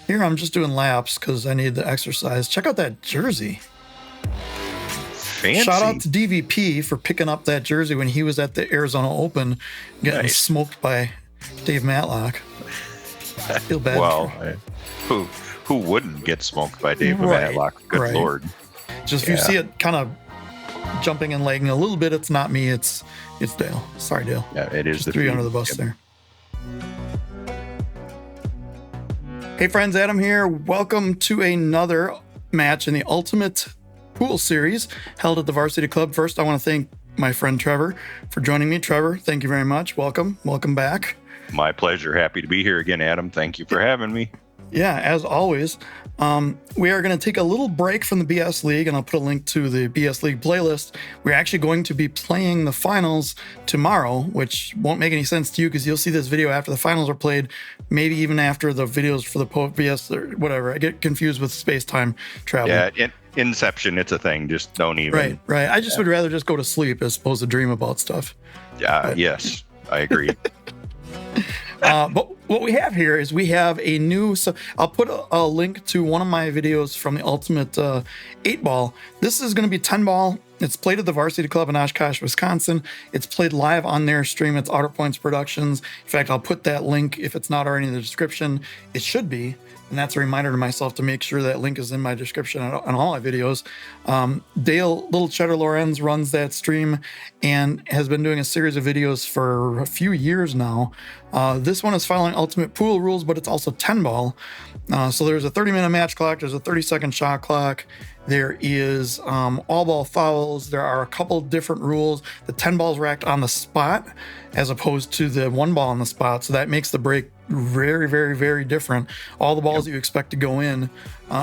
Here I'm just doing laps because I need the exercise. Check out that jersey. Fancy. Shout out to DVP for picking up that jersey when he was at the Arizona Open, getting smoked by Dave Matlock. I feel bad. Well, who wouldn't get smoked by Dave Matlock? Good Lord. Just if you see it kind of jumping and lagging a little bit, it's not me, it's Dale. Sorry, Dale. Yeah, it is. Just threw you under the bus there. Hey friends, Adam here. Welcome to another match in the Ultimate Pool Series held at the Varsity Club. First, I want to thank my friend Trevor for joining me. Trevor, thank you very much. Welcome back. My pleasure. Happy to be here again, Adam. Thank you for having me. Yeah, as always. We are going to take a little break from the BS League, and I'll put a link to the BS League playlist. We're actually going to be playing the finals tomorrow, which won't make any sense to you because you'll see this video after the finals are played, maybe even after the videos for the BS or whatever. I get confused with space-time travel. Yeah, Inception, it's a thing. Just don't even. Right. I just would rather just go to sleep as opposed to dream about stuff. Yes, I agree. But what we have here is we have a new, so I'll put a link to one of my videos from the Ultimate 8-Ball. This is going to be 10-ball. It's played at the Varsity Club in Oshkosh, Wisconsin. It's played live on their stream. It's Outer Points Productions. In fact, I'll put that link, if it's not already in the description, it should be. And that's a reminder to myself to make sure that link is in my description on all my videos. Dale Little Cheddar Lorenz runs that stream and has been doing a series of videos for a few years now. This one is following Ultimate Pool rules, but it's also 10-ball. So there's a 30-minute match clock. There's a 30-second shot clock. There is all ball fouls. There are a couple different rules. The 10 balls racked on the spot as opposed to the 1 ball on the spot. So that makes the break very, very, very different. All the balls that you expect to go in.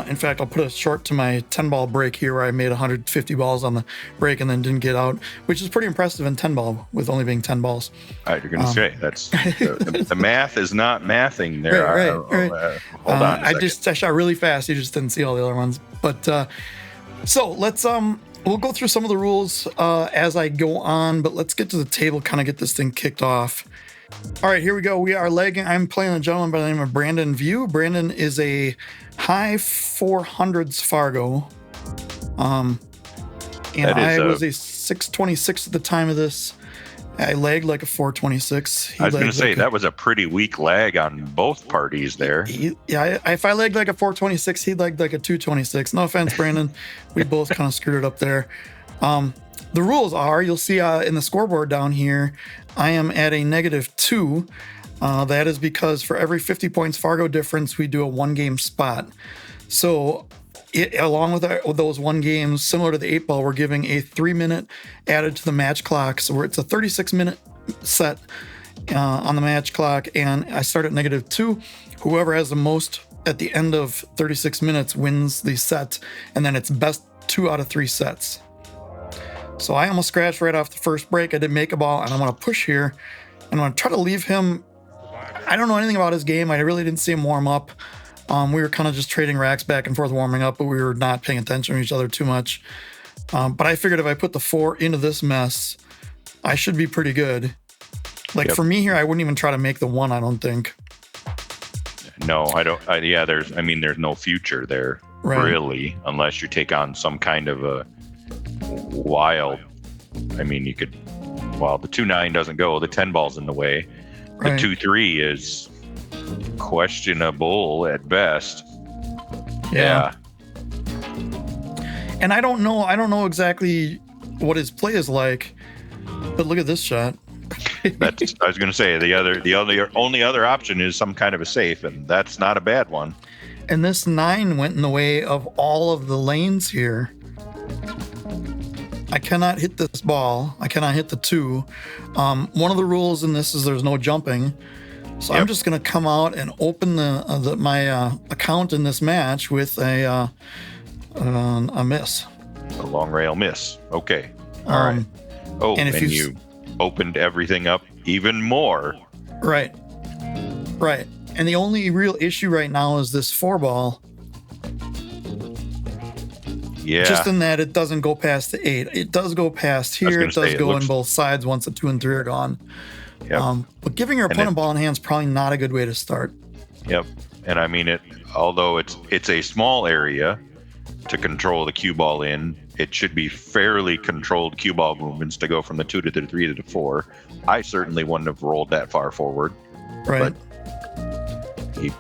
In fact, I'll put a short to my 10-ball break here where I made 150 balls on the break and then didn't get out, which is pretty impressive in 10-ball with only being 10 balls. You're going to say that's the math is not mathing there. Right. Hold on. I shot really fast. You just didn't see all the other ones. But so let's we'll go through some of the rules as I go on, but let's get to the table, kind of get this thing kicked off. All right, here we go. We are legging. I'm playing a gentleman by the name of Brandon View. Brandon is a high 400s Fargo. And I was a 626 at the time of this. I lagged like a 426. I was going to say, that was a pretty weak lag on both parties there. If I lagged like a 426, he lagged like a 226. No offense, Brandon. We both kind of screwed it up there. The rules are, you'll see in the scoreboard down here, I am at a -2. That is because for every 50 points Fargo difference, we do a 1-game spot. So along with those 1 games, similar to the 8-ball, we're giving a 3-minute added to the match clock. So it's a 36-minute set on the match clock, and I start at -2. Whoever has the most at the end of 36 minutes wins the set, and then it's best 2 out of 3 sets. So I almost scratched right off the first break. I did make a ball, and I'm going to push here, and I'm going to try to leave him. I don't know anything about his game. I really didn't see him warm up. We were kind of just trading racks back and forth, warming up, but we were not paying attention to each other too much. But I figured if I put the 4 into this mess, I should be pretty good. For me here, I wouldn't even try to make the 1, I don't think. No, I don't. There's no future there, really, unless you take on some kind of a wild. You could. Well, the 2-9 doesn't go. The 10 ball's in the way. The 2-3 is questionable at best. Yeah. And I don't know exactly what his play is like, but look at this shot. I was going to say the only other option is some kind of a safe, and that's not a bad one. And this 9 went in the way of all of the lanes here. I cannot hit this ball. I cannot hit the 2. One of the rules in this is there's no jumping. So I'm just going to come out and open my account in this match with a miss. A long rail miss. Okay. All right. Oh, and you opened everything up even more. Right. And the only real issue right now is this 4-ball. Yeah. Just in that it doesn't go past the 8. It does go past here. It does go in both sides once the 2 and 3 are gone. Yep. But giving your opponent ball in hand is probably not a good way to start. Yep. And I mean it. Although it's a small area to control the cue ball in, it should be fairly controlled cue ball movements to go from the 2 to the 3 to the 4. I certainly wouldn't have rolled that far forward. Right.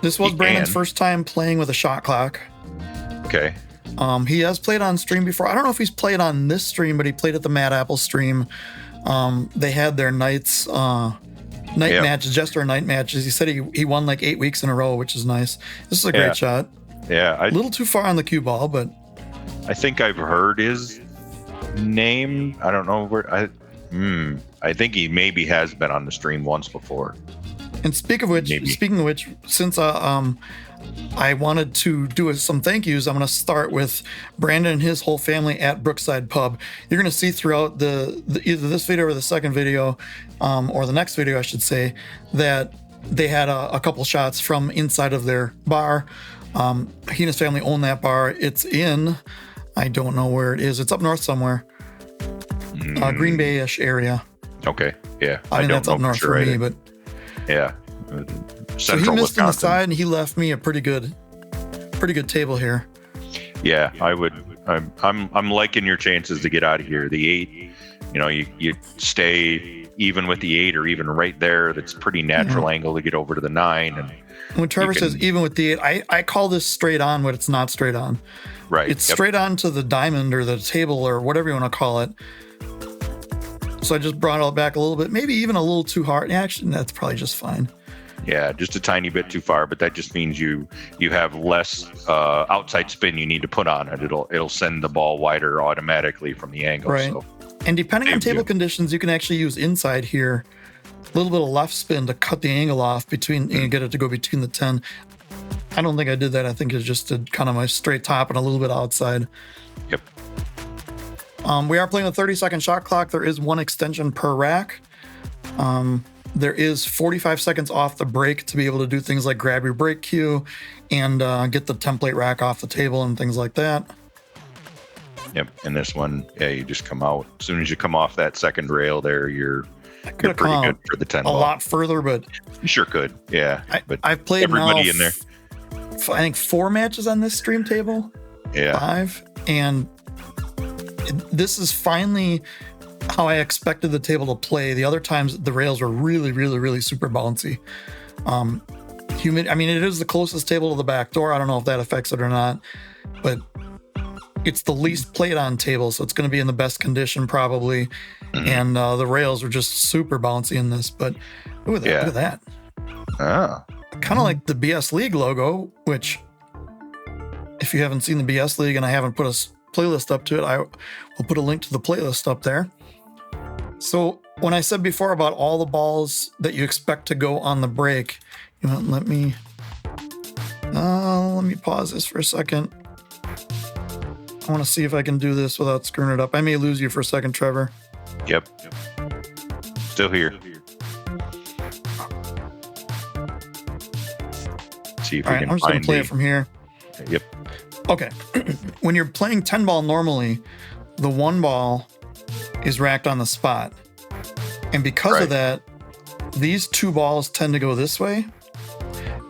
This was Brandon's first time playing with a shot clock. Okay. He has played on stream before. I don't know if he's played on this stream, but he played at the Mad Apple stream. They had their nights, matches, Jester night matches. He said he won like 8 weeks in a row, which is nice. This is a great shot. Yeah. A little too far on the cue ball, but I think I've heard his name. I don't know where. I think he maybe has been on the stream once before. And speaking of which, since I wanted to do some thank yous, I'm going to start with Brandon and his whole family at Brookside Pub. You're going to see throughout the either this video or the second video, or the next video, I should say, that they had a couple shots from inside of their bar. He and his family own that bar. It's in, I don't know where it is. It's up north somewhere, Green Bay-ish area. Okay, yeah. I mean, that's up north for me, but yeah. So he missed on the side, and he left me a pretty good table here. Yeah, I would. I'm liking your chances to get out of here. The 8, you stay even with the 8 or even right there. That's pretty natural angle to get over to the 9. And when Trevor says even with the 8, I call this straight on, but it's not straight on. Right. It's straight on to the diamond or the table or whatever you want to call it. So I just brought it back a little bit, maybe even a little too hard. Actually, that's probably just fine. Yeah, just a tiny bit too far, but that just means you have less outside spin you need to put on it. It'll send the ball wider automatically from the angle. Right. So. And depending on table conditions, you can actually use inside here a little bit of left spin to cut the angle off between and get it to go between the 10. I don't think I did that. I think it just did kind of my straight top and a little bit outside. Yep. We are playing a 30-second shot clock. There is one extension per rack. There is 45 seconds off the break to be able to do things like grab your break cue and get the template rack off the table and things like that. Yep. And this one, you just come out. As soon as you come off that second rail there, you're pretty good for the 10 ball. A lot further, but you sure could. Yeah. But I've played everybody in there. I think 4 matches on this stream table. Yeah. 5. And this is finally how I expected the table to play. The other times the rails were really, really, really super bouncy. I mean, it is the closest table to the back door. I don't know if that affects it or not, but it's the least played on table, so it's going to be in the best condition probably. And the rails are just super bouncy in this. But look at that. Ah. Kind of like the BS League logo, which if you haven't seen the BS League and I haven't put a playlist up to it, I will put a link to the playlist up there. So when I said before about all the balls that you expect to go on the break, let me pause this for a second. I want to see if I can do this without screwing it up. I may lose you for a second, Trevor. Yep. Still here. See if we can I'm just going to play it from here. Yep. Okay. When you're playing 10 ball normally, the 1 ball is racked on the spot. And because of that, these 2 balls tend to go this way.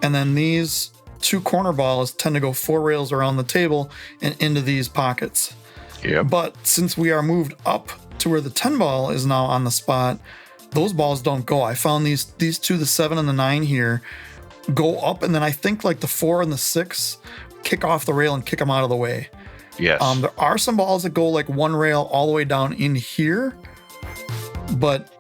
And then these 2 corner balls tend to go 4 rails around the table and into these pockets. Yeah. But since we are moved up to where the 10 ball is now on the spot, those balls don't go. I found these 2, the 7 and the 9 here, go up. And then I think like the 4 and the 6 kick off the rail and kick them out of the way. Yes. There are some balls that go like 1 rail all the way down in here, but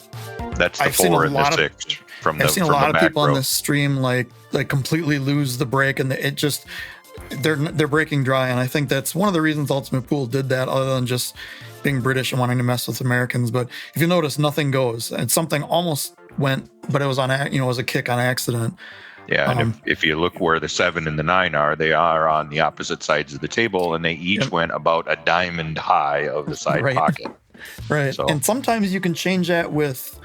that's the 4 and the 6 from the. I've seen a lot of people on this stream like completely lose the break, and they're breaking dry. And I think that's one of the reasons Ultimate Pool did that, other than just being British and wanting to mess with Americans. But if you notice, nothing goes, and something almost went, but it was it was a kick on accident. Yeah, and if you look where the 7 and the 9 are, they are on the opposite sides of the table, and they each went about a diamond high of the side pocket. Right, so. And sometimes you can change that with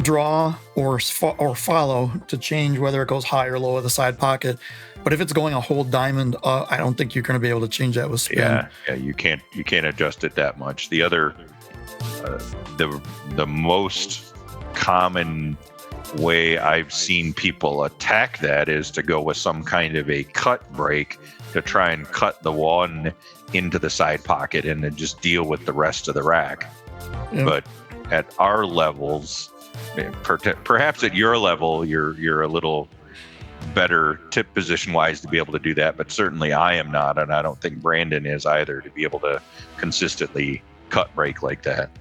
draw or follow to change whether it goes high or low of the side pocket. But if it's going a whole diamond, I don't think you're going to be able to change that with spin. Yeah, you can't adjust it that much. The other, the most common way I've seen people attack that is to go with some kind of a cut break to try and cut the one into the side pocket and then just deal with the rest of the rack. Yep. But at our levels, perhaps at your level, you're a little better tip position wise to be able to do that, but certainly I am not, and I don't think Brandon is either, to be able to consistently cut break like that.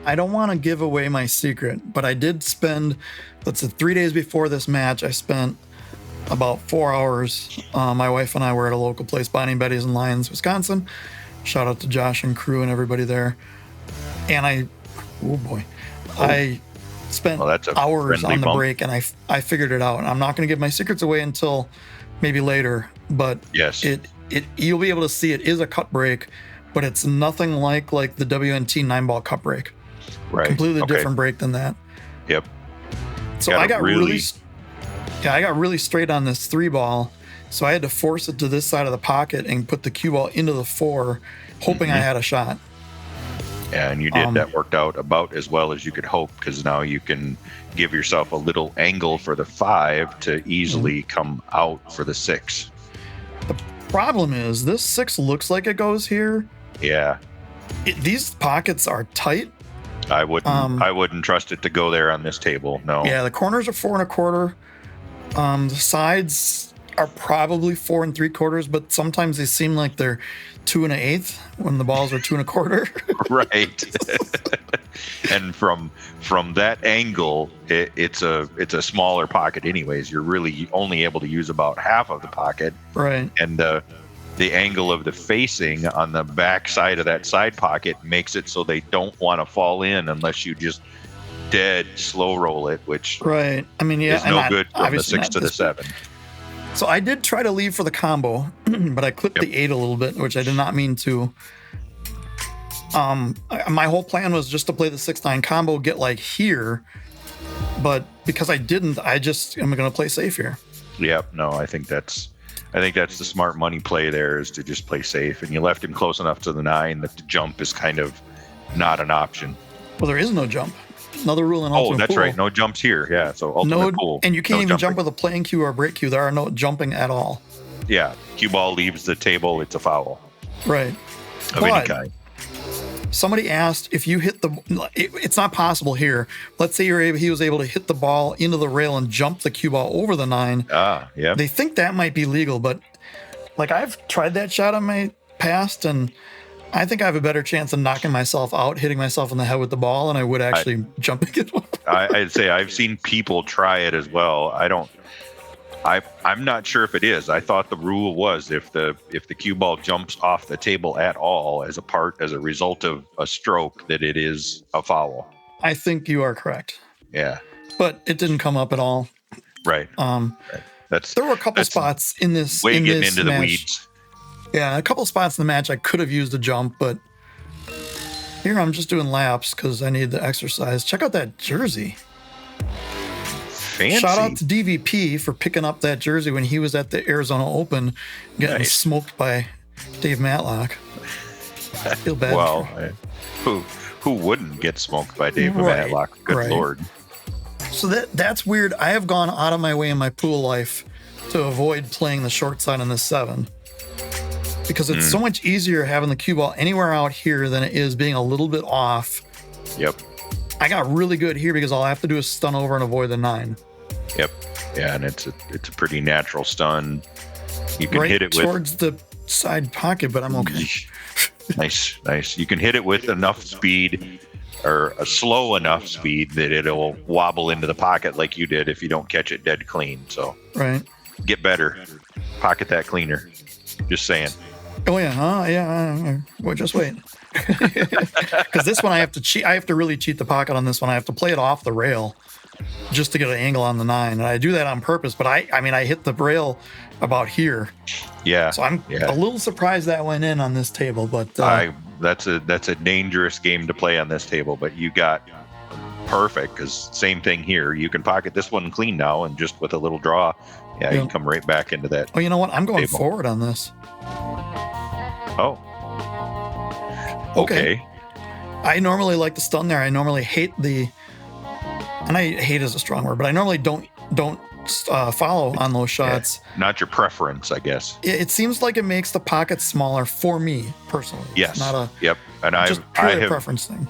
I don't want to give away my secret, but I did spend, let's say 3 days before this match, I spent about 4 hours. My wife and I were at a local place, Bonnie and Betty's in Lyons, Wisconsin. Shout out to Josh and crew and everybody there. And I spent hours on the break, and I figured it out. And I'm not going to give my secrets away until maybe later, but yes, you'll be able to see it is a cut break, but it's nothing like the WNT 9-ball cut break. Right. Completely different break than that. Yep. So I got really straight on this 3-ball. So I had to force it to this side of the pocket and put the cue ball into the 4, hoping I had a shot. Yeah, and you did. That worked out about as well as you could hope, because now you can give yourself a little angle for the 5 to easily come out for the 6. The problem is this 6 looks like it goes here. Yeah. These pockets are tight. I wouldn't trust it to go there on this table. No. Yeah, the corners are 4 1/4. The sides are probably 4 3/4, but sometimes they seem like they're 2 1/8 when the balls are 2 1/4. Right. And from that angle, it's a smaller pocket anyways. You're really only able to use about half of the pocket. Right. And the angle of the facing on the back side of that side pocket makes it so they don't want to fall in unless you just dead slow roll it, which right. I mean, yeah, is no good from the 6 to the 7. So I did try to leave for the combo, but I clipped the 8 a little bit, which I did not mean to. My whole plan was just to play the 6-9 combo, get here, but because I didn't, I just am going to play safe here. Yep. No, I think that's the smart money play there, is to just play safe, and you left him close enough to the 9 that the jump is kind of not an option. Well, there is no jump. Another rule in Ultimate Pool. Oh, that's right. No jumps here. Yeah, so Ultimate Pool. And you can't even jump with a playing cue or a break cue. There are no jumping at all. Yeah, cue ball leaves the table, it's a foul. Right. Of any kind. Somebody asked if you hit it's not possible here. Let's say he was able to hit the ball into the rail and jump the cue ball over the 9. Yeah. They think that might be legal, but I've tried that shot on my past, and I think I have a better chance of knocking myself out, hitting myself in the head with the ball, than I would actually jumping it. I'd say I've seen people try it as well. I'm not sure if it is. I thought the rule was if the cue ball jumps off the table at all as a result of a stroke, that it is a foul. I think you are correct. Yeah. But it didn't come up at all. Right. Right. There were a couple spots in this getting this into match. The weeds. Yeah, a couple spots in the match I could have used a jump, but here I'm just doing laps because I need the exercise. Check out that jersey. Fancy. Shout out to DVP for picking up that jersey when he was at the Arizona Open, getting smoked by Dave Matlock. I feel bad. Well, who wouldn't get smoked by Dave Matlock? Good Lord. So that's weird. I have gone out of my way in my pool life to avoid playing the short side on the 7. Because it's so much easier having the cue ball anywhere out here than it is being a little bit off. Yep. I got really good here because all I have to do is stun over and avoid the 9. Yep. Yeah, and it's a pretty natural stun. You can hit it towards the side pocket, but I'm okay. Nice. You can hit it with enough speed, or a slow enough speed, that it'll wobble into the pocket like you did if you don't catch it dead clean. So get better. Pocket that cleaner. Just saying. Oh yeah, yeah. Well, just wait. Because this one I have to cheat. I have to really cheat the pocket on this one. I have to play it off the rail just to get an angle on the 9, and I do that on purpose. But I hit the rail about here. Yeah. So I'm a little surprised that went in on this table. But that's a dangerous game to play on this table. But you got perfect, because same thing here. You can pocket this one clean now, and just with a little draw, you can come right back into that. Oh, you know what? I'm going forward on this. Oh. Okay. I normally like the stun there. I normally hate the and I hate is a strong word, but I normally don't follow on those shots. Yeah, not your preference, I guess. It seems like it makes the pocket smaller for me personally. Yes. It's not a and just purely a preference thing.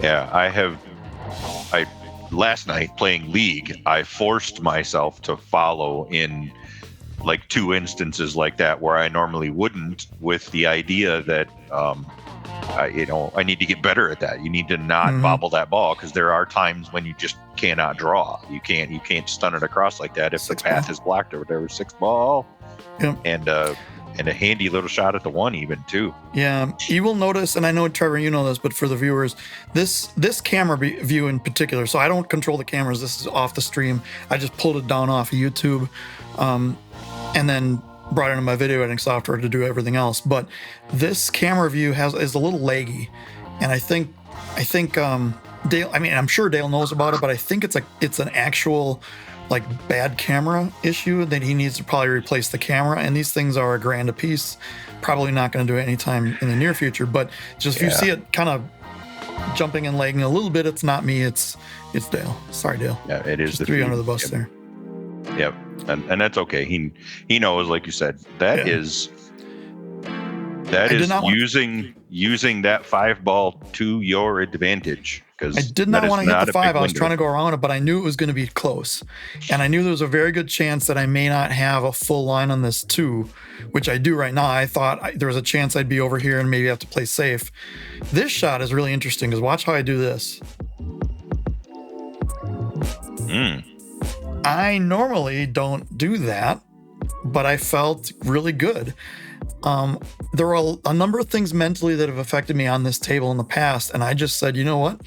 Yeah, I last night playing League, I forced myself to follow in like 2 instances like that where I normally wouldn't, with the idea that I need to get better at that. You need to not bobble that ball, because there are times when you just cannot draw. You can't stun it across like that if the path is blocked or whatever. 6 ball, and a handy little shot at the 1 even too. Yeah, you will notice, and I know Trevor, you know this, but for the viewers, this camera view in particular. So I don't control the cameras. This is off the stream. I just pulled it down off of YouTube, and then brought it into my video editing software to do everything else. But this camera view is a little laggy, and I think Dale. I mean, I'm sure Dale knows about it, but I think it's an actual like bad camera issue that he needs to probably replace the camera. And these things are $1,000 a piece. Probably not going to do it anytime in the near future. But just if you see it kind of jumping and lagging a little bit, it's not me. It's Dale. Sorry, Dale. Yeah, it is. Just threw you under the bus there. Yep, and that's okay. He knows, like you said, that is using that 5 ball to your advantage. Because I did not want to hit the 5. I was trying to go around it, but I knew it was going to be close, and I knew there was a very good chance that I may not have a full line on this 2, which I do right now. I thought there was a chance I'd be over here and maybe have to play safe. This shot is really interesting because watch how I do this. I normally don't do that, but I felt really good. There are a number of things mentally that have affected me on this table in the past, and I just said, you know what?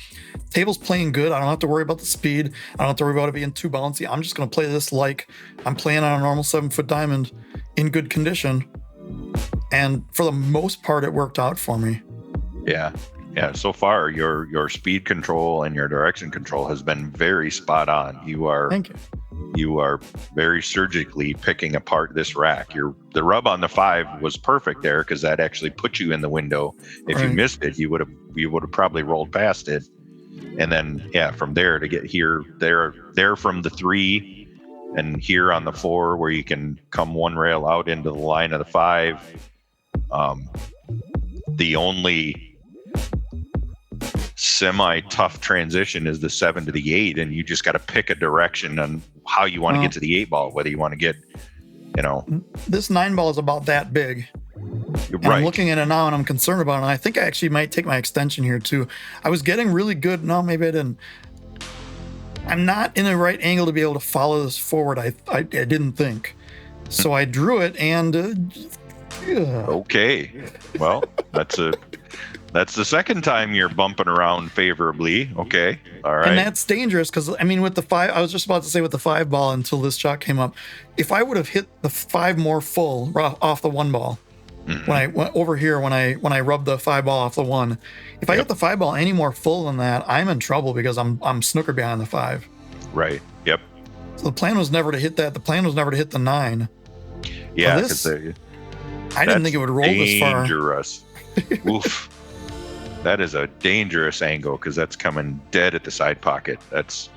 Table's playing good. I don't have to worry about the speed. I don't have to worry about it being too bouncy. I'm just going to play this like I'm playing on a normal 7-foot diamond in good condition. And for the most part, it worked out for me. Yeah. So far, your speed control and your direction control has been very spot on. Thank you. You are very surgically picking apart this rack. The rub on the 5 was perfect there, because that actually put you in the window. If you missed it, you would have probably rolled past it. And then from there to get here, there from the 3, and here on the 4 where you can come 1 rail out into the line of the 5. The only semi-tough transition is the 7 to the 8, and you just got to pick a direction on how you want to get to the 8 ball, whether you want to get, this 9 ball is about that big. And I'm looking at it now and I'm concerned about it. And I think I actually might take my extension here too. I was getting really good. No, maybe I didn't. I'm not in the right angle to be able to follow this forward. I didn't think. So I drew it and okay. Well, that's the second time you're bumping around favorably. Okay. All right. And that's dangerous because, I mean, with the 5, I was just about to say with the 5 ball until this shot came up. If I would have hit the 5 more full off the 1 ball, when I went over here, when I rubbed the 5 ball off the 1, if I hit the 5 ball any more full than that, I'm in trouble because I'm snooker behind the 5. Right. Yep. So the plan was never to hit that. The plan was never to hit the 9. Yeah. I didn't think it would roll this far. Dangerous. Oof. That is a dangerous angle because that's coming dead at the side pocket. That's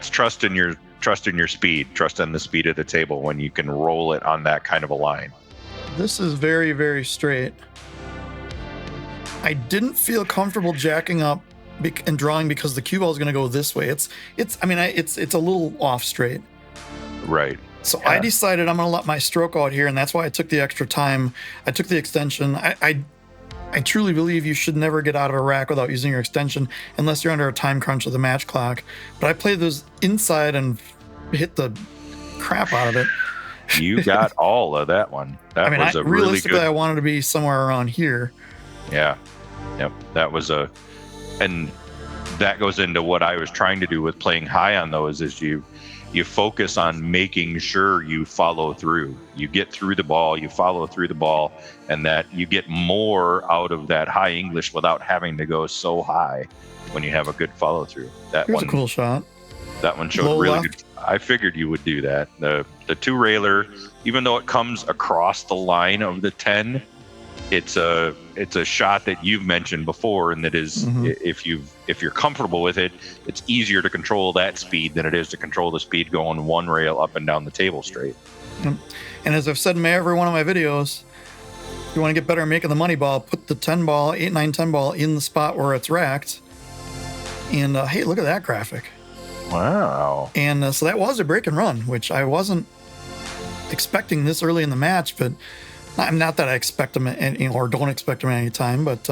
trusting your speed, trusting the speed of the table when you can roll it on that kind of a line. This is very, very straight. I didn't feel comfortable jacking up and drawing because the cue ball is going to go this way. It's a little off straight. Right. So I decided I'm going to let my stroke out here, and that's why I took the extra time. I took the extension. I truly believe you should never get out of a rack without using your extension unless you're under a time crunch of the match clock. But I played those inside and hit the crap out of it. You got all of that one. That was a really realistically, good. I wanted to be somewhere around here. Yeah. Yep. And that goes into what I was trying to do with playing high on those is you focus on making sure you follow through. You get through the ball, you follow through the ball, and that you get more out of that high English without having to go so high when you have a good follow through. Here's a cool shot. That one showed really good. I figured you would do that. The 2 railer, even though it comes across the line of the 10, it's a shot that you've mentioned before, and that is if you're comfortable with it, it's easier to control that speed than it is to control the speed going one rail up and down the table straight. And as I've said in every one of my videos, if you want to get better at making the money ball, put the 10 ball, 8, 9, 10 ball in the spot where it's racked. And hey, look at that graphic. Wow. And so that was a break and run, which I wasn't expecting this early in the match, but not that I expect them or don't expect them at any time, but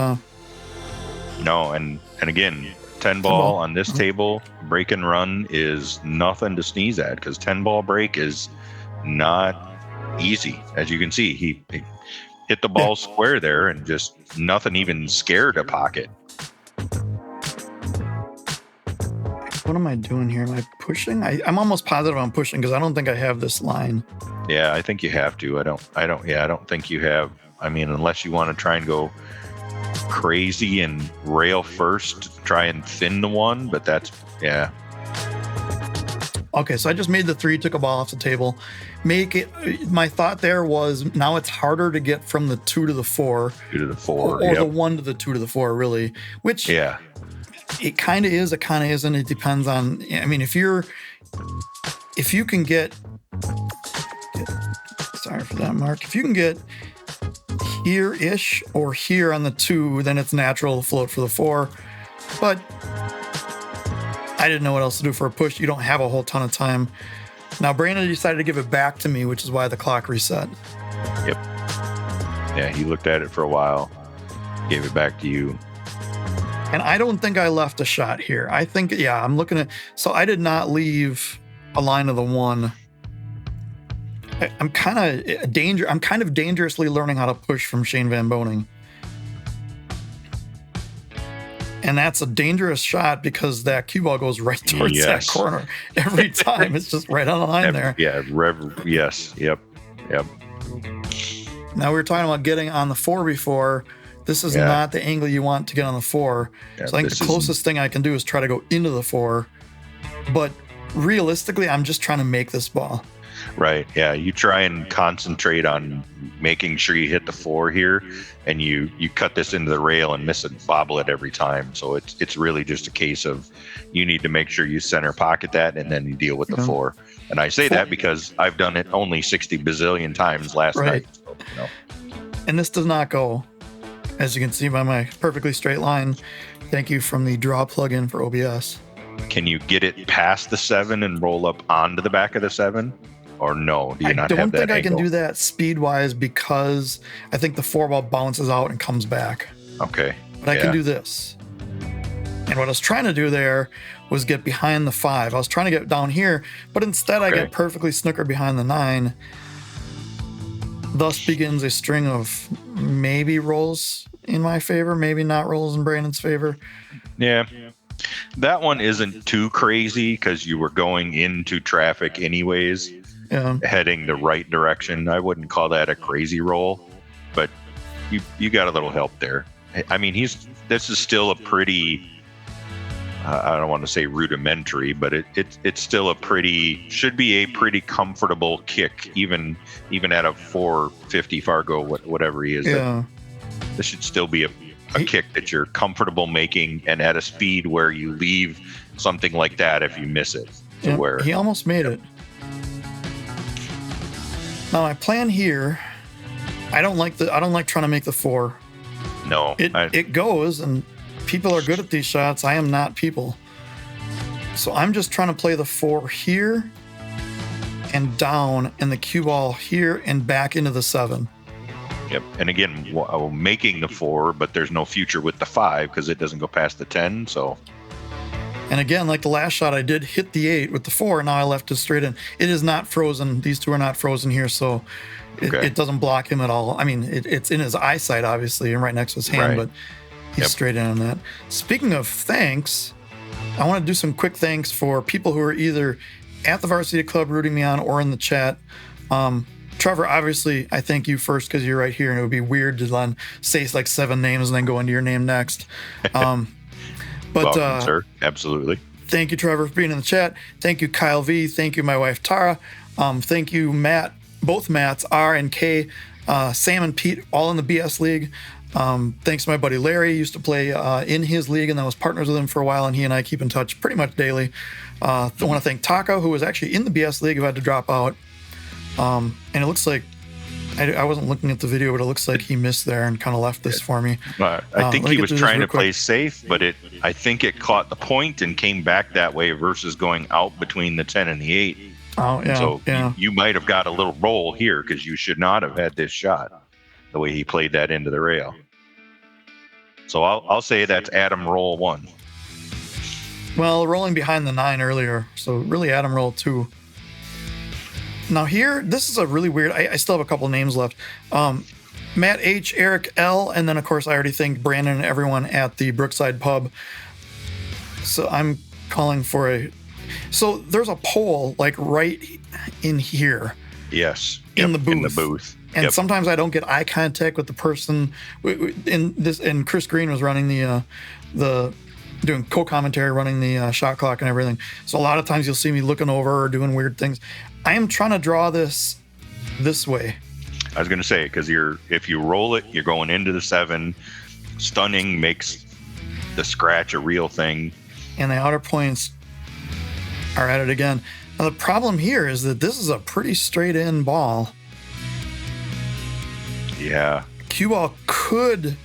no, and again, 10 ball on this table, break and run is nothing to sneeze at, because 10 ball break is not easy. As you can see, he hit the ball square there, and just nothing even scared a pocket. What am I doing here? Am I pushing? I'm almost positive I'm pushing, because I don't think I have this line. Yeah, I think you have to. I don't think you have. I mean, unless you want to try and go crazy and rail first, try and thin the one, but that's, yeah. Okay, so I just made the 3, took a ball off the table. My thought there was, now it's harder to get from the 2 to the 4. 2 to the 4, or the 1 to the 2 to the 4, really. Which, yeah, it kind of is, it kind of isn't. It depends on, I mean, if you can get, sorry for that, Mark. If you can get here-ish or here on the 2, then it's natural to float for the 4. But I didn't know what else to do for a push. You don't have a whole ton of time. Now, Brandon decided to give it back to me, which is why the clock reset. Yep. Yeah, he looked at it for a while, gave it back to you. And I don't think I left a shot here. I think, yeah, I'm looking at, so I did not leave a line of the 1. I'm kind of dangerously learning how to push from Shane Van Boning. And that's a dangerous shot, because that cue ball goes right towards that corner every time. It's just right on the line there. Yeah, yes, yep. Now, we were talking about getting on the 4 before. This is not the angle you want to get on the 4. So I think the closest thing I can do is try to go into the 4. But realistically, I'm just trying to make this ball. Right. Yeah. You try and concentrate on making sure you hit the 4 here, and you cut this into the rail and miss it, bobble it every time. So it's really just a case of, you need to make sure you center pocket that, and then you deal with the 4. And I say that because I've done it only 60 bazillion times last night. So, And this does not go, as you can see by my perfectly straight line. Thank you from the draw plugin for OBS. Can you get it past the 7 and roll up onto the back of the 7? Or no, do you not have that I don't think angle? I can do that speed-wise, because I think the 4 ball bounces out and comes back. Okay. But I can do this. And what I was trying to do there was get behind the 5. I was trying to get down here, but instead I get perfectly snookered behind the 9. Thus begins a string of maybe rolls in my favor, maybe not rolls in Brandon's favor. Yeah. That one isn't too crazy, because you were going into traffic anyways. Yeah. Heading the right direction. I wouldn't call that a crazy roll, but you got a little help there. I mean, this is still a pretty, I don't want to say rudimentary, but it's still should be a pretty comfortable kick, even at a 450 Fargo, whatever he is. Yeah. This should still be a kick that you're comfortable making, and at a speed where you leave something like that if you miss it. Where he almost made it. Now, my plan here, I don't like trying to make the 4. No. It goes, and people are good at these shots. I am not people. So I'm just trying to play the 4 here and down, and the cue ball here and back into the 7. Yep. And again, making the 4, but there's no future with the 5, because it doesn't go past the 10. So. And again, like the last shot, I did hit the 8 with the 4, and now I left it straight in. It is not frozen. These 2 are not frozen here, so it doesn't block him at all. I mean, it's in his eyesight, obviously, and right next to his hand, but he's straight in on that. Speaking of thanks, I want to do some quick thanks for people who are either at the Varsity Club rooting me on or in the chat. Trevor, obviously, I thank you first, because you're right here, and it would be weird to then say like 7 names and then go into your name next. But welcome, sir. Absolutely. Thank you, Trevor, for being in the chat. Thank you, Kyle V. Thank you, my wife, Tara. Thank you, Matt. Both Matts, R and K. Sam and Pete, all in the BS league. Thanks to my buddy Larry, used to play in his league, and I was partners with him for a while, and he and I keep in touch pretty much daily. I want to thank Taka, who was actually in the BS league, who had to drop out. And it looks like, I wasn't looking at the video, but it looks like he missed there and kind of left this for me. I think he was trying to play safe, but I think it caught the point and came back that way versus going out between the 10 and the 8. Oh, yeah. So you might have got a little roll here because you should not have had this shot the way he played that into the rail. So I'll say that's Adam roll 1. Well, rolling behind the 9 earlier, so really Adam roll 2. Now here, this is a really weird, I still have a couple names left. Matt H, Eric L, and then of course I already thanked Brandon and everyone at the Brookside Pub. So I'm calling for so there's a poll like right in here. Yes. In the booth. In the booth. And sometimes I don't get eye contact with the person and Chris Green was running the doing co-commentary, running the shot clock and everything. So a lot of times you'll see me looking over or doing weird things. I am trying to draw this way. I was going to say, because if you roll it, you're going into the 7. Stunning makes the scratch a real thing. And the outer points are at it again. Now the problem here is that this is a pretty straight in ball. Yeah. Cue ball could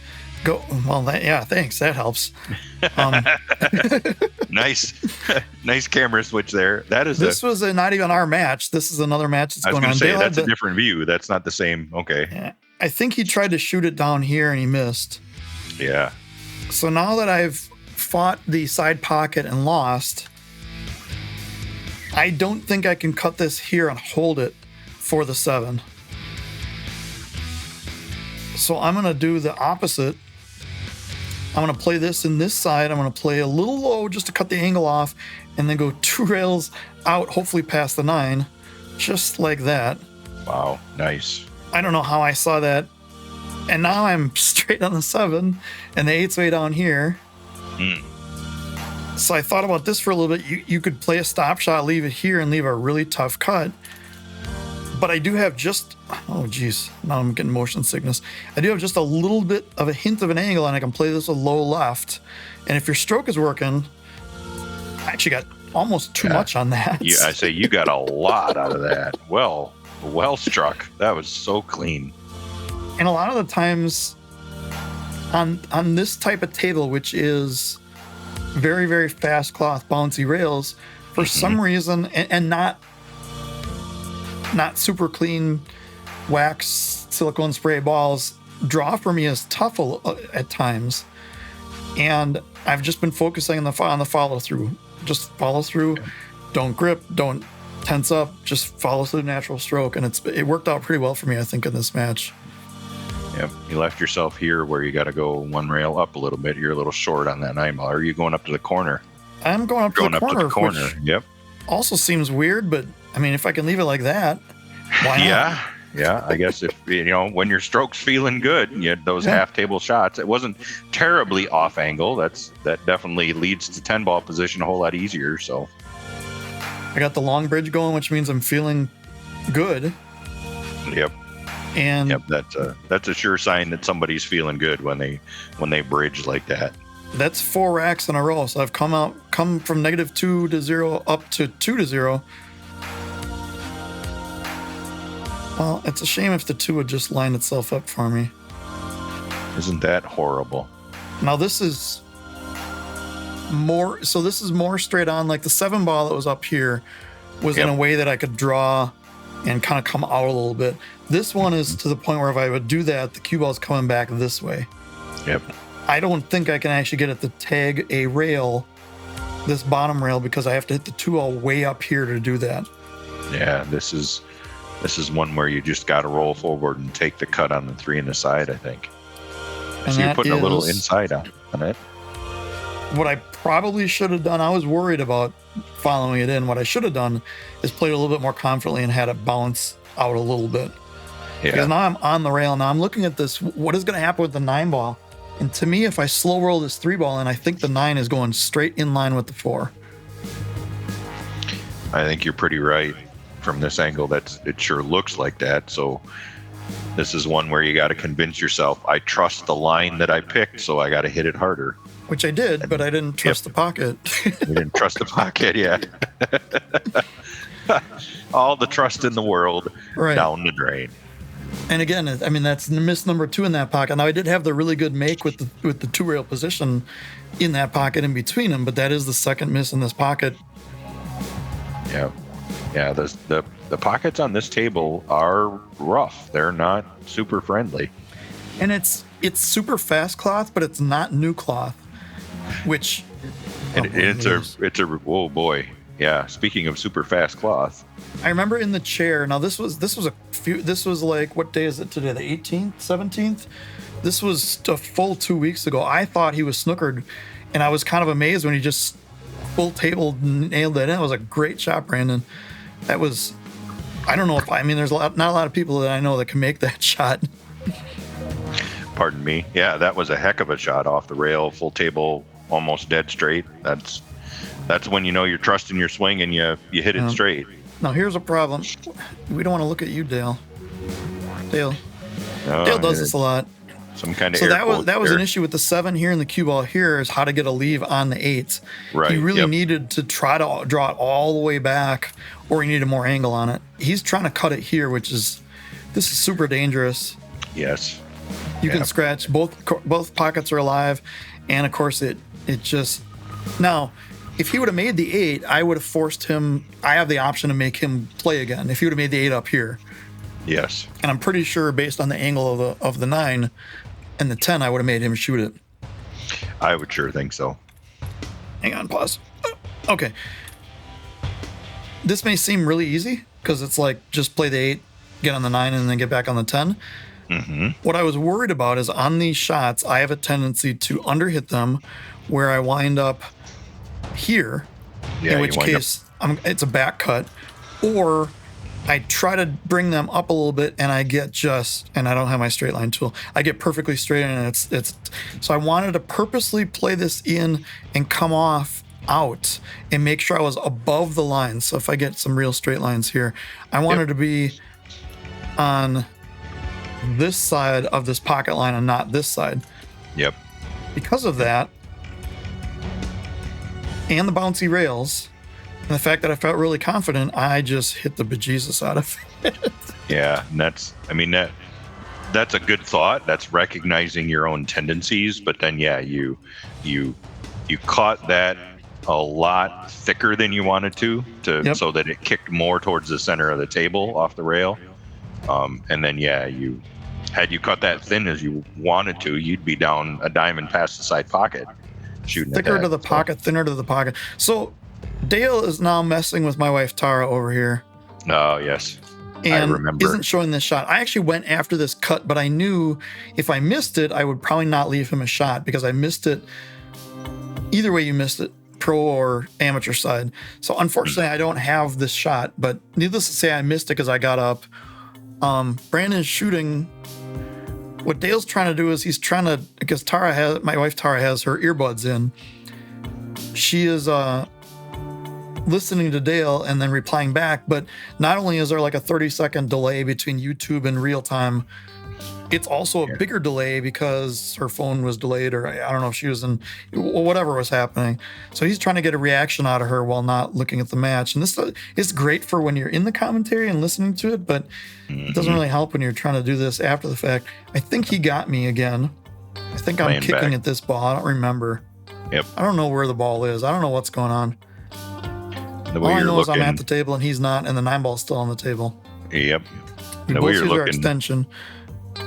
go, well, thanks. That helps. Nice camera switch there. This was not even our match. This is another match that's going on. That's a different view. That's not the same. Okay. Yeah, I think he tried to shoot it down here and he missed. Yeah. So now that I've fought the side pocket and lost, I don't think I can cut this here and hold it for the 7. So I'm going to do the opposite. I'm going to play this in this side. I'm going to play a little low just to cut the angle off and then go 2 rails out, hopefully past the 9, just like that. Wow, nice. I don't know how I saw that. And now I'm straight on the 7 and the 8's way down here. So I thought about this for a little bit. You could play a stop shot, leave it here, and leave a really tough cut. But I do have now I'm getting motion sickness. I do have just a little bit of a hint of an angle, and I can play this a low left. And if your stroke is working, I actually got almost too much on that. Yeah, I say you got a lot out of that. Well struck. That was so clean. And a lot of the times on this type of table, which is very, very fast cloth bouncy rails, for some reason, and not super clean wax silicone spray balls, draw for me is tough at times. And I've just been focusing on the follow through. Just follow through. Don't grip. Don't tense up. Just follow through the natural stroke. And it worked out pretty well for me, I think, in this match. Yep. You left yourself here where you got to go 1 rail up a little bit. You're a little short on that 9 ball. Or are you going up to the corner? I'm going up to the corner. Yep. Also seems weird, but I mean, if I can leave it like that, why not? Yeah. I guess if when your stroke's feeling good, you had those half table shots. It wasn't terribly off angle. That definitely leads to 10 ball position a whole lot easier. So I got the long bridge going, which means I'm feeling good. Yep. And that's a sure sign that somebody's feeling good when they bridge like that. That's 4 racks in a row. So I've come from -2 to 0 up to 2 to 0. Well, it's a shame if the 2 would just line itself up for me. Isn't that horrible? Now this is more straight on. Like the 7 ball that was up here was in a way that I could draw and kind of come out a little bit. This one is to the point where if I would do that, the cue ball's coming back this way. Yep. I don't think I can actually get it to tag a rail, this bottom rail, because I have to hit the 2 all way up here to do that. Yeah, this is one where you just got to roll forward and take the cut on the 3 in the side, I think. So you're putting a little inside on it. What I probably should have done, I was worried about following it in. What I should have done is played a little bit more confidently and had it bounce out a little bit. Yeah. Because now I'm on the rail. Now I'm looking at this. What is going to happen with the 9 ball? And to me, if I slow roll this 3 ball in, I think the 9 is going straight in line with the 4. I think you're pretty right. From this angle, it sure looks like that. So This is one where you got to convince yourself, I trust the line that I picked, so I got to hit it harder. Which I did, but I didn't trust the pocket. You didn't trust the pocket, yeah. All the trust in the world down the drain. And again, I mean, that's miss number 2 in that pocket. Now, I did have the really good make with the 2-rail position in that pocket in between them, but that is the second miss in this pocket. Yeah. Yeah, the pockets on this table are rough. They're not super friendly. And it's super fast cloth, but it's not new cloth, which... it's a whoa, boy. Yeah, speaking of super fast cloth. I remember in the chair. Now this was like, what day is it today? The 18th, 17th? This was a full 2 weeks ago. I thought he was snookered, and I was kind of amazed when he just full table nailed it in. It was a great shot, Brandon. That was, I don't know if there's not a lot of people that I know that can make that shot. Pardon me. Yeah, that was a heck of a shot off the rail, full table, almost dead straight. That's when you know you're trusting your swing and you hit it straight. Now here's a problem. We don't want to look at you, Dale. Dale does this a lot. Some kind of so that was an issue with the 7 here and the cue ball here is how to get a leave on the 8. Right. He really needed to try to draw it all the way back, or he needed more angle on it. He's trying to cut it here, this is super dangerous. Yes. You can scratch both pockets are alive, and of course it just now. If he would have made the 8, I would have forced him. I have the option to make him play again. If he would have made the 8 up here, yes. And I'm pretty sure based on the angle of the 9 and the 10, I would have made him shoot it. I would sure think so. Hang on, pause. Okay. This may seem really easy because it's like just play the 8, get on the 9, and then get back on the 10. Mm-hmm. What I was worried about is on these shots, I have a tendency to underhit them, where I wind up here, in which case it's a back cut, or I try to bring them up a little bit and I get and I don't have my straight line tool. I get perfectly straight and it's so I wanted to purposely play this in and come off out and make sure I was above the line. So if I get some real straight lines here, I wanted to be on this side of this pocket line and not this side. Yep. Because of that, and the bouncy rails, and the fact that I felt really confident, I just hit the bejesus out of it. Yeah, and that's a good thought. That's recognizing your own tendencies, but then you caught that a lot thicker than you wanted to so that it kicked more towards the center of the table off the rail. And then had you cut that thin as you wanted to, you'd be down a diamond past the side pocket. Shooting thicker to the pocket, thinner to the pocket. So Dale is now messing with my wife Tara over here. Oh yes, and I remember. Isn't showing this shot. I actually went after this cut, but I knew if I missed it, I would probably not leave him a shot because I missed it. Either way, you missed it, pro or amateur side. So unfortunately, I don't have this shot. But needless to say, I missed it because I got up. Brandon's shooting. What Dale's trying to do is he's trying to, because my wife Tara has her earbuds in. She is listening to Dale and then replying back. But not only is there like a 30-second delay between YouTube and real time, it's also a bigger delay because her phone was delayed, or I don't know if she was in, whatever was happening. So he's trying to get a reaction out of her while not looking at the match. And this is great for when you're in the commentary and listening to it, but it doesn't really help when you're trying to do this after the fact. I think he got me again. I think I'm kicking at this ball. I don't remember. Yep. I don't know where the ball is. I don't know what's going on. All I know is I'm at the table and he's not, and the 9-ball's still on the table. Yep. We both use our extension.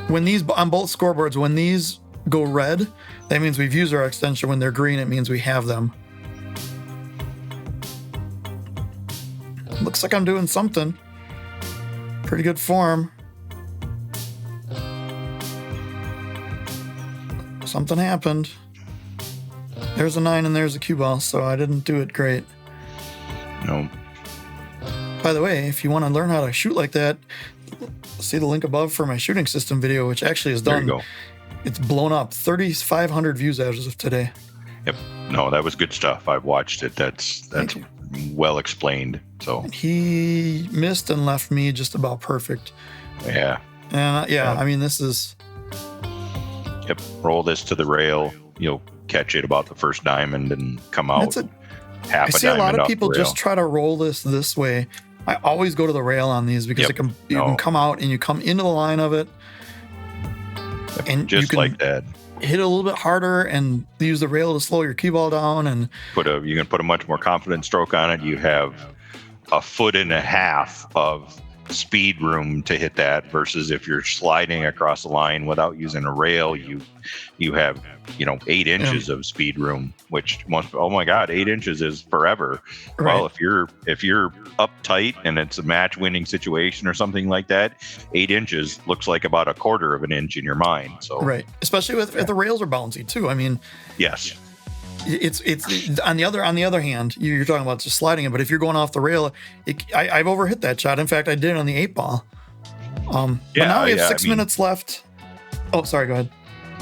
When these, on both scoreboards, when these go red, that means we've used our extension. When they're green, it means we have them. Looks like I'm doing something. Pretty good form. Something happened. There's a 9 and there's a cue ball, so I didn't do it great. No. By the way, if you want to learn how to shoot like that, see the link above for my shooting system video, which actually is done. There you go. It's blown up. 3,500 views as of today. Yep. No, that was good stuff. I've watched it. That's well explained. So he missed and left me just about perfect. Yeah. And I mean, this is... Yep, roll this to the rail. You'll catch it about the first diamond and come out half a diamond. I see a lot of people just try to roll this way. I always go to the rail on these because you can come out and you come into the line of it. And just you can like that. Hit it a little bit harder and use the rail to slow your cue ball down. And you can put a much more confident stroke on it. You have a foot and a half of speed room to hit that versus if you're sliding across the line without using a rail, you have 8 inches of speed room, which oh my god, 8 inches is forever. Right. Well, if you're uptight and it's a match winning situation or something like that, 8 inches looks like about a quarter of an inch in your mind. So right, especially if the rails are bouncy too. I mean, yes. It's on the other hand, you're talking about just sliding it, but if you're going off the rail, I've overhit that shot. In fact, I did it on the 8-ball. But now we have 6 minutes left. Oh, sorry, go ahead.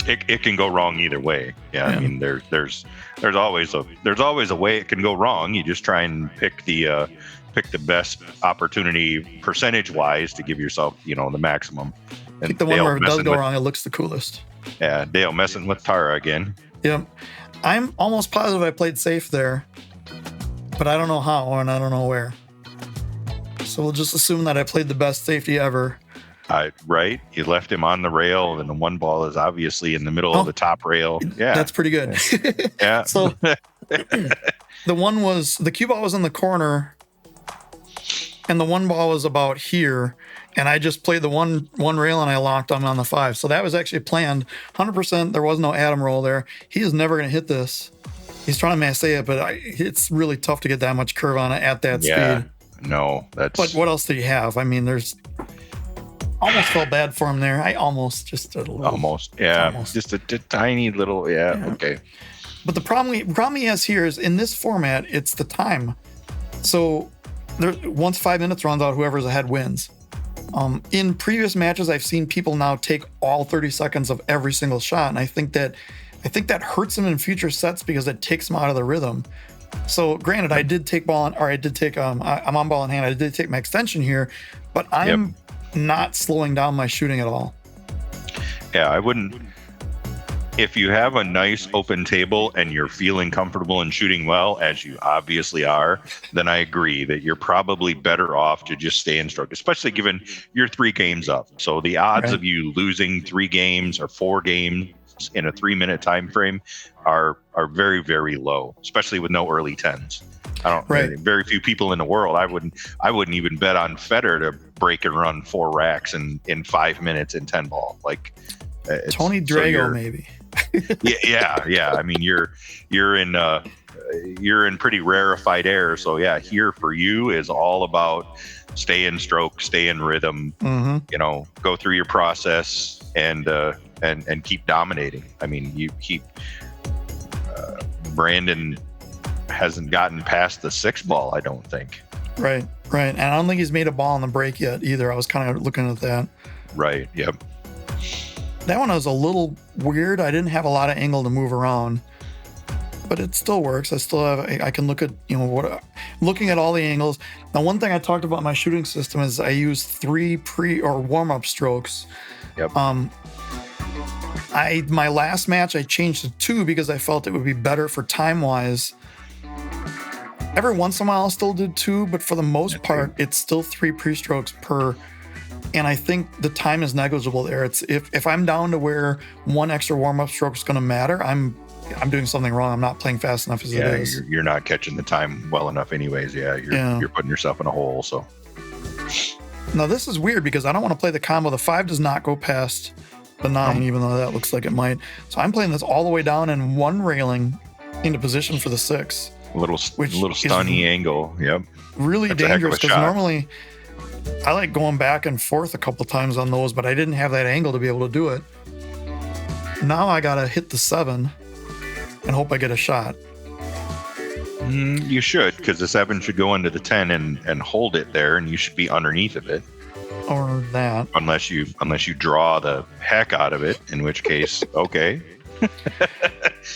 It can go wrong either way. Yeah. I mean, there's always a way it can go wrong. You just try and pick the best opportunity percentage wise to give yourself the maximum. And pick the one where it does go wrong. It looks the coolest. Yeah, Dale messing with Tara again. Yep. I'm almost positive I played safe there, but I don't know how and I don't know where. So we'll just assume that I played the best safety ever. Right. You left him on the rail, and the one ball is obviously in the middle of the top rail. Yeah. That's pretty good. Yeah. So the cue ball was in the corner, and the one ball was about here. And I just played the one rail and I locked him on the 5. So that was actually planned 100%. There was no Adam roll there. He is never going to hit this. He's trying to masse it, but it's really tough to get that much curve on it at that speed. No, that's... But what else do you have? I mean, there's... Almost felt bad for him there. I almost just a little... Almost, yeah. Almost. Just a tiny little... Yeah, okay. But the problem he has here is in this format, it's the time. So once 5 minutes runs out, whoever's ahead wins. In previous matches, I've seen people now take all 30 seconds of every single shot, and I think that hurts them in future sets because it takes them out of the rhythm. So, granted, I did take I'm on ball in hand. I did take my extension here, but I'm not slowing down my shooting at all. Yeah, I wouldn't. If you have a nice open table and you're feeling comfortable and shooting well, as you obviously are, then I agree that you're probably better off to just stay in stroke, especially given you're 3 games up. So the odds of you losing 3 games or 4 games in a 3-minute time frame are very, very low, especially with no early 10s. Very few people in the world. I wouldn't even bet on Federer to break and run 4 racks in 5 minutes in 10 ball. Like Tony Drago, maybe. yeah. I mean, you're in pretty rarefied air. So yeah, here for you is all about stay in stroke, stay in rhythm. Mm-hmm. Go through your process and keep dominating. I mean, you keep. Brandon hasn't gotten past the 6-ball, I don't think. Right. And I don't think he's made a ball on the break yet either. I was kind of looking at that. Right. Yep. That one was a little weird. I didn't have a lot of angle to move around, but it still works. I can look at, looking at all the angles. Now, one thing I talked about my shooting system is I use 3 pre or warm-up strokes. Yep. My last match, I changed to 2 because I felt it would be better for time-wise. Every once in a while, I'll still do 2, but for the most part, it's still 3 pre-strokes per. And I think the time is negligible there. It's if I'm down to where 1 extra warm-up stroke is going to matter, I'm doing something wrong. I'm not playing fast enough as it is. You're not catching the time well enough anyways. You're putting yourself in a hole. So now this is weird because I don't want to play the combo. The 5 does not go past the 9, even though that looks like it might. So I'm playing this all the way down and 1 railing into position for the 6. A little stunny angle. Yep. Really dangerous because normally I like going back and forth a couple times on those, but I didn't have that angle to be able to do it. Now I got to hit the 7 and hope I get a shot. You should, because the 7 should go into the 10 and hold it there, and you should be underneath of it. Or that. Unless you draw the heck out of it, in which case, okay.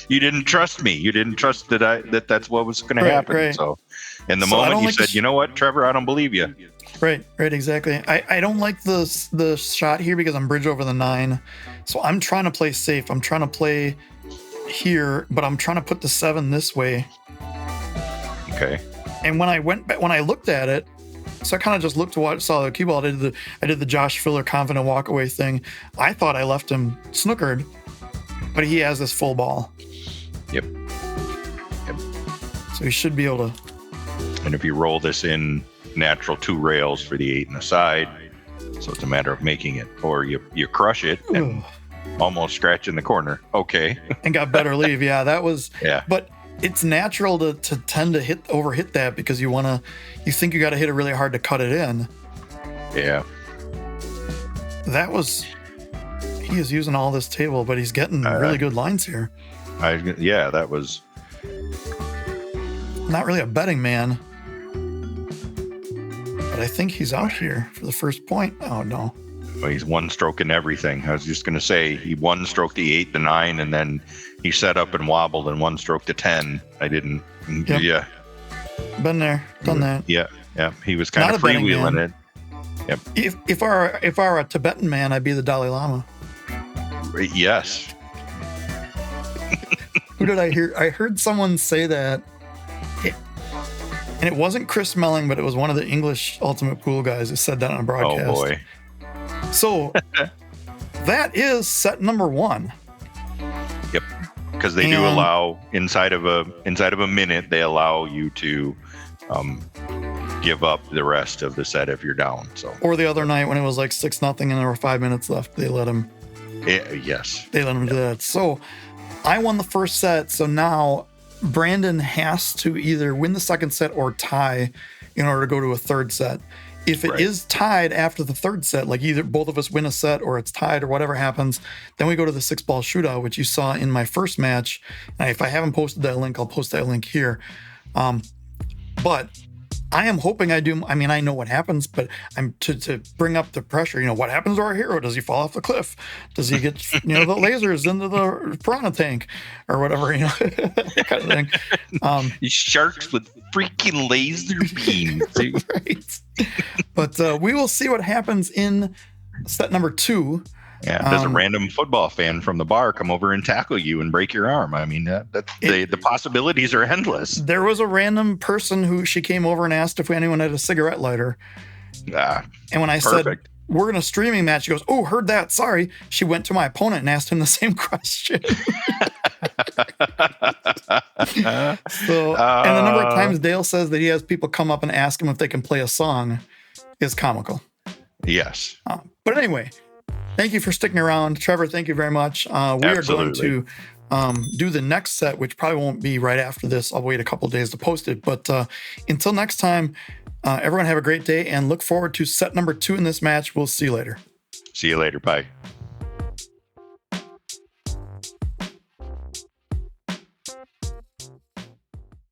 You didn't trust me. You didn't trust that that's what was going to happen. Right. So in the moment you said, you know what, Trevor, I don't believe you. Right, exactly. I don't like the shot here because I'm bridge over the 9. So I'm trying to play safe. I'm trying to play here, but I'm trying to put the 7 this way. Okay. And when I looked at it, so I kind of just looked to watch, saw the cue ball. I did the Josh Filler confident walk away thing. I thought I left him snookered, but he has this full ball. Yep. So he should be able to. And if you roll this in natural 2 rails for the 8 and the side, so it's a matter of making it, or you crush it and almost scratch in the corner. Okay. And got better leave. Yeah, that was. Yeah. But it's natural to tend to overhit that because you think you got to hit it really hard to cut it in. Yeah. He is using all this table, but he's getting really good lines here. That was. Not really a betting man, but I think he's out here for the first point. Oh no. Well, he's one stroke in everything. I was just going to say he one stroke the 8, the 9, and then he set up and wobbled and one stroke to 10. I didn't. Yep. Yeah. Been there, done that. Yeah. He was kind of freewheeling it. Yep. If I were a Tibetan man, I'd be the Dalai Lama. Yes. Who did I hear? I heard someone say that. And it wasn't Chris Melling, but it was one of the English Ultimate Pool guys who said that on a broadcast. Oh boy. So that is set number 1. Yep. Because they do allow inside of a minute, they allow you to give up the rest of the set if you're down. So. Or the other night when it was like 6-0 and there were 5 minutes left, they let him. Yes. They let him do that. So I won the first set. So now Brandon has to either win the second set or tie in order to go to a third set. If it is tied after the third set, like either both of us win a set or it's tied or whatever happens, then we go to the 6-ball shootout, which you saw in my first match. And if I haven't posted that link, I'll post that link here. But I am hoping I do. I mean, I know what happens, but I'm to bring up the pressure. What happens to our hero? Does he fall off the cliff? Does he get the lasers into the piranha tank or whatever? That kind of thing. Sharks with freaking laser beams. Right. But we will see what happens in set number 2. Yeah, does a random football fan from the bar come over and tackle you and break your arm? I mean, the possibilities are endless. There was a random person she came over and asked if anyone had a cigarette lighter. And when I said, we're going to streaming match, she goes, oh, heard that. Sorry. She went to my opponent and asked him the same question. And the number of times Dale says that he has people come up and ask him if they can play a song is comical. Yes. But anyway, thank you for sticking around. Trevor, thank you very much. We are going to do the next set, which probably won't be right after this. I'll wait a couple of days to post it. But until next time, everyone have a great day and look forward to set number 2 in this match. We'll see you later. See you later. Bye.